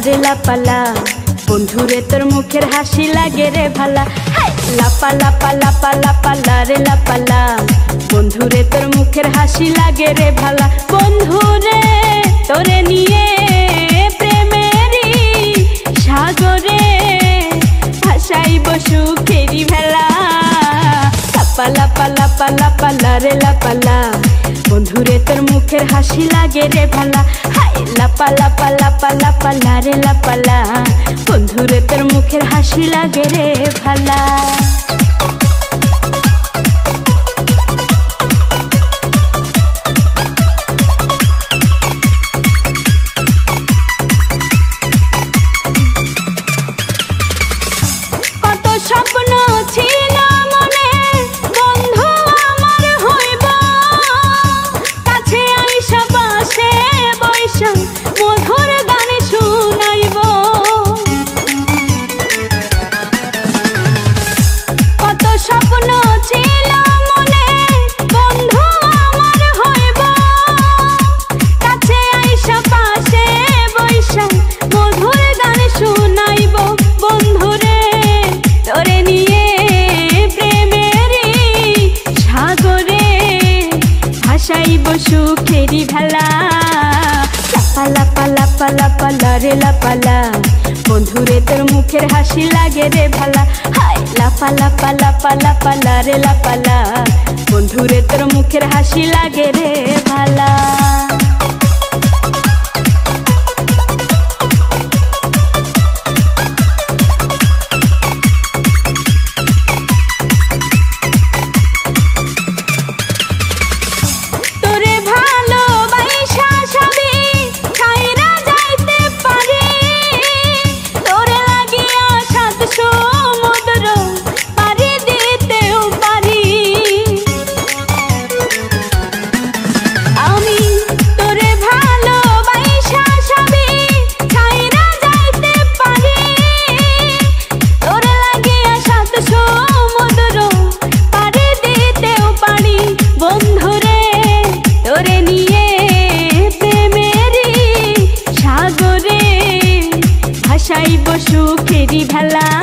রে লাপালা বন্ধুরে তোর মুখের হাসি লাগে রে ভালা। লাপা লাপা লাপা লাপালা রে লাপালা বন্ধুরে তোর মুখের হাসি লাগে রে ভালা। বন্ধুরে তোরে নিয়ে প্রেমেরই সাগরে ভাসাইব সুখেরি ভেলা। লাপা লাপা লাপা লাপালা রে লাপালা বন্ধুরে তোর মুখের হাসি লাগে রে ভালা। লাপা লাপা লাপা লাপালা রে লাপালা বন্ধুরে তোর মুখের হাসি লাগে রে ভালা। কত স্বপ্ন ছিল মনে বন্ধু আমার হইব, কাছে আইসা পাশে বৈশা মধুর গান শুনাইব। কত স্বপ্ন ছিল মনে বন্ধু আমার হইব, কাছে আইসা পাশে বৈশা মধুর গান শুনাইব। বন্ধুরে তোরে নিয়ে প্রেমেরই সাগরে ভাসাইব সুখেরি ভেলা। লাপা লাপা লাপা লাপালা রে লাপালা বন্ধুরে তোর মুখের হাসি লাগে রে ভালা। লাপা লাপা লাপা লাপালা রে লাপালা বন্ধুরে তোর মুখের হাসি লাগে রে ভালা। ভাসাইব সুখেরি ভেলা।